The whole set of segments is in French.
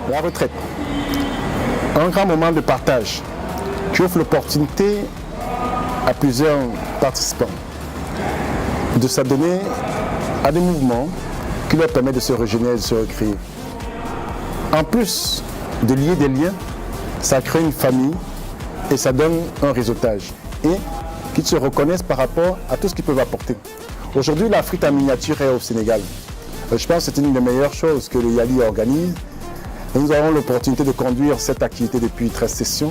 La retraite, un grand moment de partage qui offre l'opportunité à plusieurs participants de s'adonner à des mouvements qui leur permettent de se régénérer et de se recréer. En plus de lier des liens, ça crée une famille et ça donne un réseautage et qu'ils se reconnaissent par rapport à tout ce qu'ils peuvent apporter. Aujourd'hui, l'Afrique en miniature est au Sénégal. Je pense que c'est une des meilleures choses que le YALI organise. Et nous avons l'opportunité de conduire cette activité depuis 13 sessions.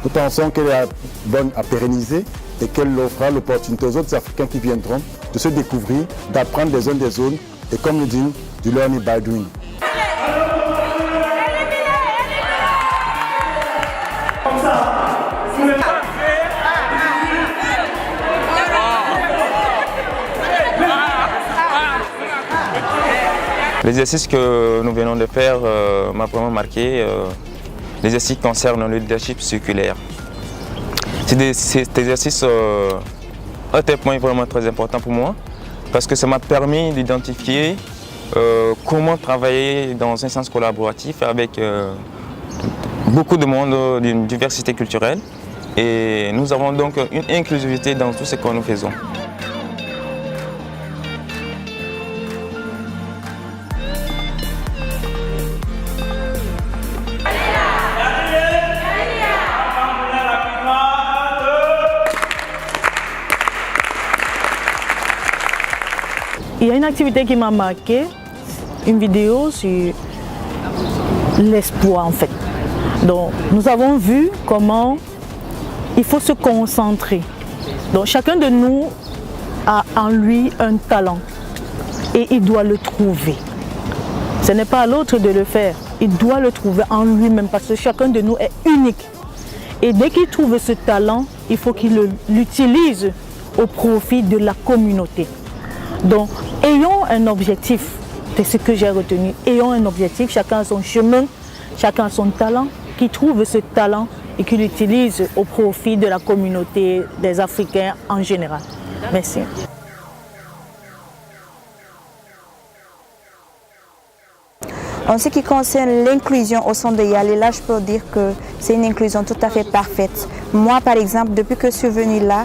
Nous pensons qu'elle est bonne à pérenniser et qu'elle offrira l'opportunité aux autres Africains qui viendront de se découvrir, d'apprendre des zones et comme nous dit, du learning by doing. L'exercice que nous venons de faire m'a vraiment marqué. L'exercice concerne le leadership circulaire. Cet exercice a un point vraiment très important pour moi parce que ça m'a permis d'identifier comment travailler dans un sens collaboratif avec beaucoup de monde d'une diversité culturelle. Et nous avons donc une inclusivité dans tout ce que nous faisons. Il y a une activité qui m'a marqué, une vidéo sur l'espoir en fait. Donc nous avons vu comment il faut se concentrer. Donc chacun de nous a en lui un talent et il doit le trouver. Ce n'est pas à l'autre de le faire, il doit le trouver en lui-même parce que chacun de nous est unique. Et dès qu'il trouve ce talent, il faut qu'il l'utilise au profit de la communauté. Donc, ayons un objectif, c'est ce que j'ai retenu, ayons un objectif, chacun a son chemin, chacun a son talent, qui trouve ce talent et qui l'utilise au profit de la communauté des Africains en général. Merci. En ce qui concerne l'inclusion au sein de YALI, là je peux dire que c'est une inclusion tout à fait parfaite. Moi par exemple, depuis que je suis venue là,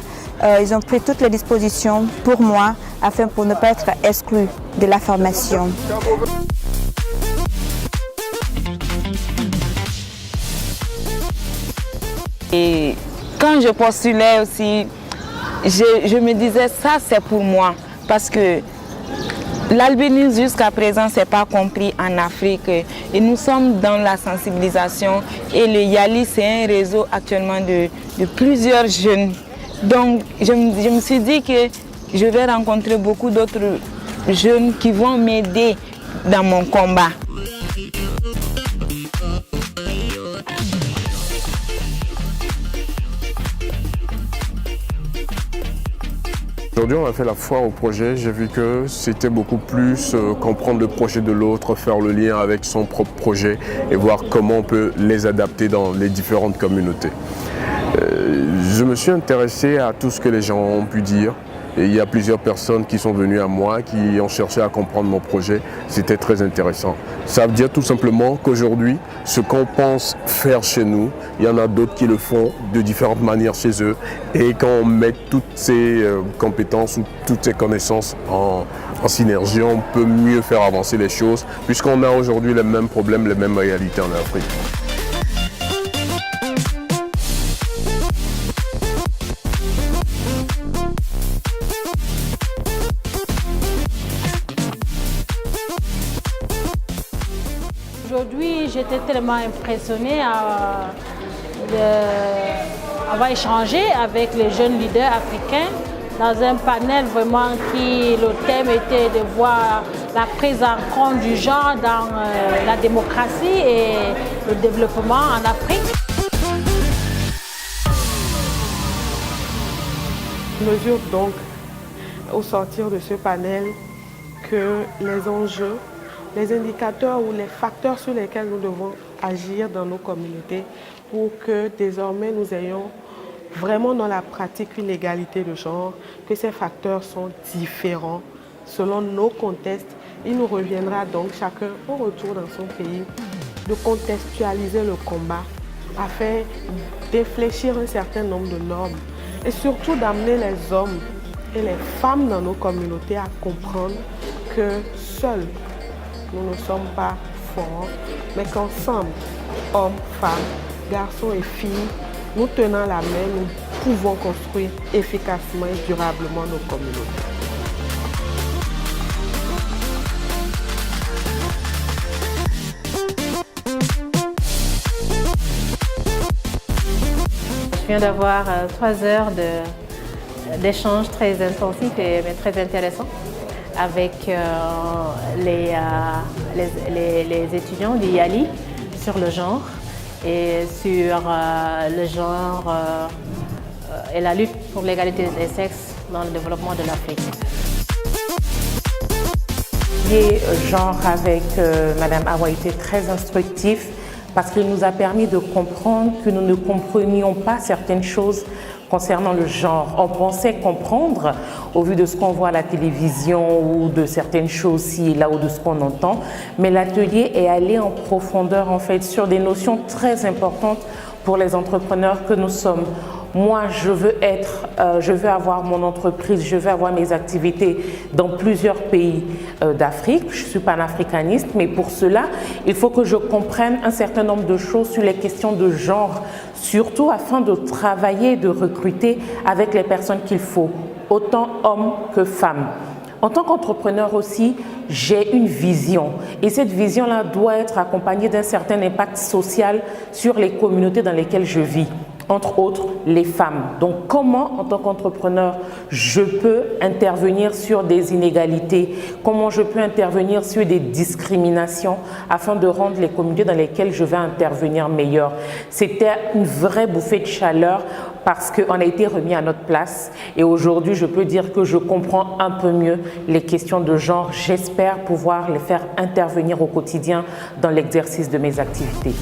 ils ont pris toutes les dispositions pour moi afin pour ne pas être exclu de la formation. Et quand je postulais aussi, je me disais ça c'est pour moi parce que l'albinisme jusqu'à présent c'est pas compris en Afrique et nous sommes dans la sensibilisation et le YALI c'est un réseau actuellement de plusieurs jeunes. Donc je me suis dit que je vais rencontrer beaucoup d'autres jeunes qui vont m'aider dans mon combat. Aujourd'hui, on a fait la foire au projet. J'ai vu que c'était beaucoup plus comprendre le projet de l'autre, faire le lien avec son propre projet et voir comment on peut les adapter dans les différentes communautés. Je me suis intéressé à tout ce que les gens ont pu dire. Et il y a plusieurs personnes qui sont venues à moi, qui ont cherché à comprendre mon projet. C'était très intéressant. Ça veut dire tout simplement qu'aujourd'hui, ce qu'on pense faire chez nous, il y en a d'autres qui le font de différentes manières chez eux. Et quand on met toutes ces compétences ou toutes ces connaissances en synergie, on peut mieux faire avancer les choses, puisqu'on a aujourd'hui les mêmes problèmes, les mêmes réalités en Afrique. Aujourd'hui, j'étais tellement impressionnée d'avoir échangé avec les jeunes leaders africains dans un panel vraiment qui, le thème était de voir la prise en compte du genre dans la démocratie et le développement en Afrique. Je mesure donc au sortir de ce panel que les enjeux, les indicateurs ou les facteurs sur lesquels nous devons agir dans nos communautés pour que désormais nous ayons vraiment dans la pratique une égalité de genre, que ces facteurs sont différents selon nos contextes. Il nous reviendra donc chacun au retour dans son pays de contextualiser le combat afin d'infléchir un certain nombre de normes et surtout d'amener les hommes et les femmes dans nos communautés à comprendre que seuls, nous ne sommes pas forts, mais qu'ensemble, hommes, femmes, garçons et filles, nous tenant la main, nous pouvons construire efficacement et durablement nos communautés. Je viens d'avoir 3 heures d'échanges très intensifs et très intéressants avec les étudiants du YALI sur le genre et sur le genre et la lutte pour l'égalité des sexes dans le développement de l'Afrique. Et genre avec Madame Awa était très instructif parce qu'il nous a permis de comprendre que nous ne comprenions pas certaines choses concernant le genre. On pensait comprendre au vu de ce qu'on voit à la télévision ou de certaines choses ci et là ou de ce qu'on entend, mais l'atelier est allé en profondeur en fait sur des notions très importantes pour les entrepreneurs que nous sommes. Moi, je veux avoir mon entreprise, je veux avoir mes activités dans plusieurs pays d'Afrique. Je suis panafricaniste, mais pour cela, il faut que je comprenne un certain nombre de choses sur les questions de genre, surtout afin de travailler, de recruter avec les personnes qu'il faut, autant hommes que femmes. En tant qu'entrepreneur aussi, j'ai une vision et cette vision-là doit être accompagnée d'un certain impact social sur les communautés dans lesquelles je vis. Entre autres, les femmes. Donc, comment, en tant qu'entrepreneur, je peux intervenir sur des inégalités? Comment je peux intervenir sur des discriminations afin de rendre les communautés dans lesquelles je vais intervenir meilleures? C'était une vraie bouffée de chaleur parce qu'on a été remis à notre place. Et aujourd'hui, je peux dire que je comprends un peu mieux les questions de genre. J'espère pouvoir les faire intervenir au quotidien dans l'exercice de mes activités.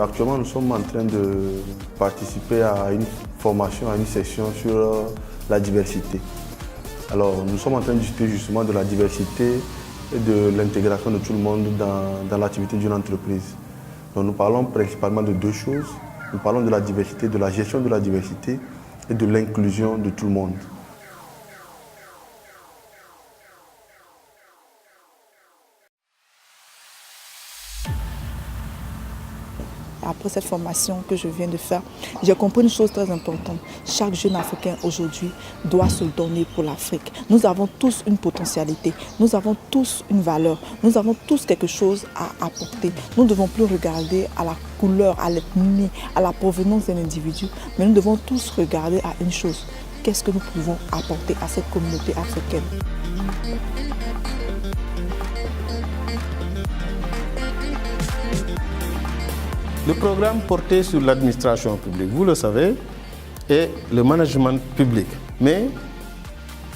Actuellement, nous sommes en train de participer à une formation, à une session sur la diversité. Alors, nous sommes en train de discuter justement de la diversité et de l'intégration de tout le monde dans l'activité d'une entreprise. Donc, nous parlons principalement de 2 choses. Nous parlons de la diversité, de la gestion de la diversité et de l'inclusion de tout le monde. Après cette formation que je viens de faire, j'ai compris une chose très importante. Chaque jeune Africain aujourd'hui doit se donner pour l'Afrique. Nous avons tous une potentialité, nous avons tous une valeur, nous avons tous quelque chose à apporter. Nous ne devons plus regarder à la couleur, à l'ethnie, à la provenance d'un individu, mais nous devons tous regarder à une chose. Qu'est-ce que nous pouvons apporter à cette communauté africaine? Le programme portait sur l'administration publique, vous le savez, et le management public, mais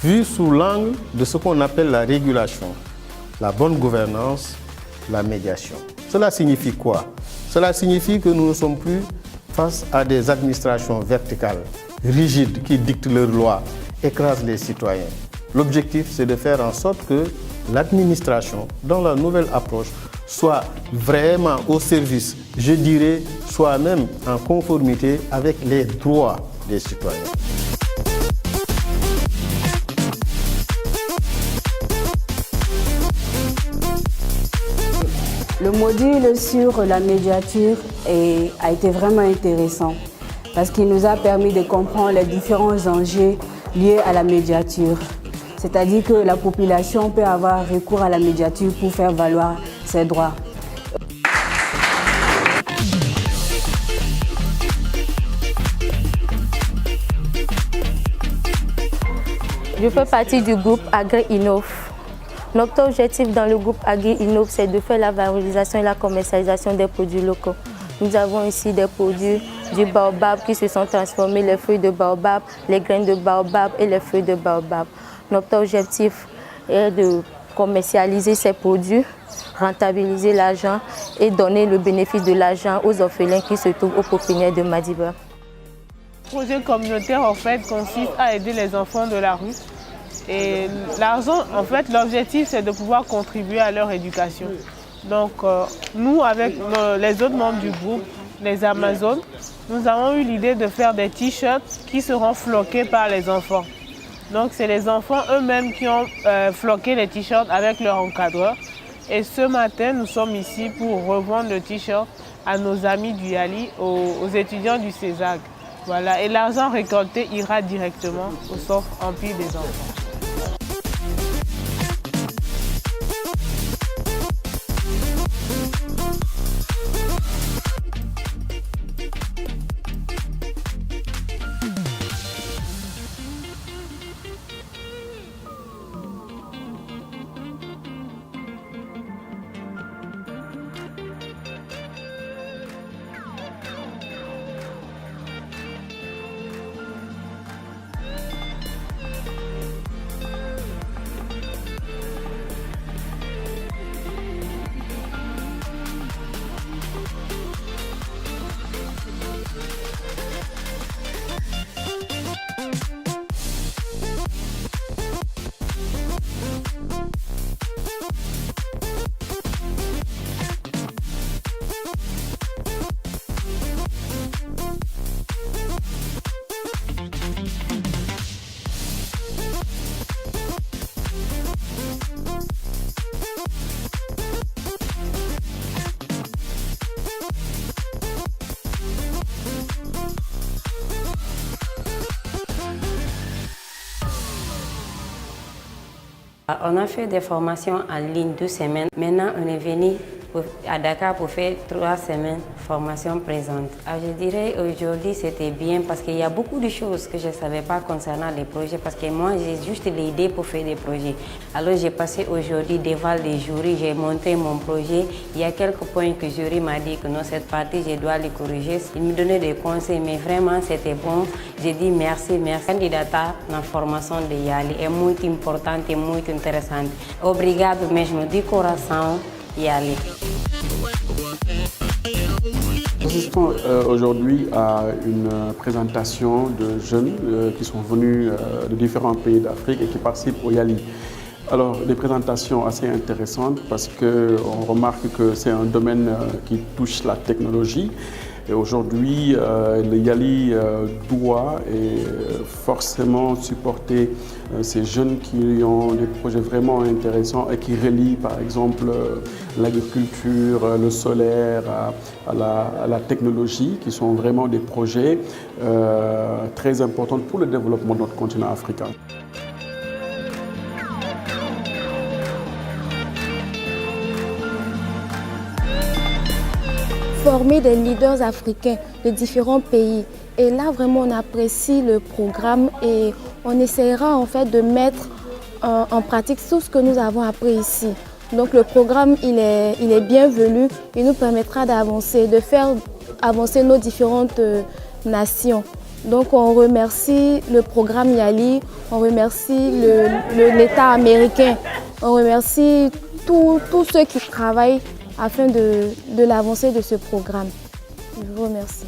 vu sous l'angle de ce qu'on appelle la régulation, la bonne gouvernance, la médiation. Cela signifie quoi? Cela signifie que nous ne sommes plus face à des administrations verticales, rigides, qui dictent leurs lois, écrasent les citoyens. L'objectif, c'est de faire en sorte que l'administration, dans la nouvelle approche, soit vraiment au service, je dirais, soit même en conformité avec les droits des citoyens. Le module sur la médiature a été vraiment intéressant parce qu'il nous a permis de comprendre les différents enjeux liés à la médiature. C'est-à-dire que la population peut avoir recours à la médiature pour faire valoir ses droits. Je fais partie du groupe Agri-Innov. Notre objectif dans le groupe Agri-Innov, c'est de faire la valorisation et la commercialisation des produits locaux. Nous avons ici des produits du baobab qui se sont transformés, les feuilles de baobab, les graines de baobab et les feuilles de baobab. Notre objectif est de commercialiser ces produits, rentabiliser l'argent et donner le bénéfice de l'argent aux orphelins qui se trouvent aux pépinières de Madiba. projet communautaire en fait consiste à aider les enfants de la rue. Et l'argent, en fait, l'objectif c'est de pouvoir contribuer à leur éducation. Donc nous, avec les autres membres du groupe, les Amazones, nous avons eu l'idée de faire des t-shirts qui seront floqués par les enfants. Donc c'est les enfants eux-mêmes qui ont floqué les t-shirts avec leur encadreur. Et ce matin, nous sommes ici pour revendre le t-shirt à nos amis du Yali, aux étudiants du CESAG. Voilà. Et l'argent récolté ira directement au Centre Empire des enfants. On a fait des formations en ligne 2 semaines. Maintenant, on est venu à Dakar pour faire 3 semaines formation présente. Je dirais aujourd'hui c'était bien parce qu'il y a beaucoup de choses que je ne savais pas concernant les projets parce que moi j'ai juste l'idée pour faire des projets. Alors j'ai passé aujourd'hui devant les jurys, j'ai monté mon projet. Il y a quelques points que le jury m'a dit que non, cette partie je dois les corriger. Il me donnait des conseils mais vraiment c'était bon. J'ai dit merci, merci. Candidata na formação de Yali é muito importante e muito interessante. Obrigado mesmo de coração, Yali. Nous assistons aujourd'hui à une présentation de jeunes qui sont venus de différents pays d'Afrique et qui participent au Yali. Alors, des présentations assez intéressantes parce qu'on remarque que c'est un domaine qui touche la technologie. Et aujourd'hui, le Yali doit forcément supporter ces jeunes qui ont des projets vraiment intéressants et qui relient par exemple l'agriculture, le solaire à la technologie, qui sont vraiment des projets très importants pour le développement de notre continent africain. Former des leaders africains de différents pays. Et là, vraiment, on apprécie le programme et on essaiera en fait de mettre en pratique tout ce que nous avons appris ici. Donc le programme, il est bienvenu, il nous permettra d'avancer, de faire avancer nos différentes nations. Donc on remercie le programme Yali, on remercie l'État américain, on remercie tous ceux qui travaillent afin de l'avancée de ce programme. Je vous remercie.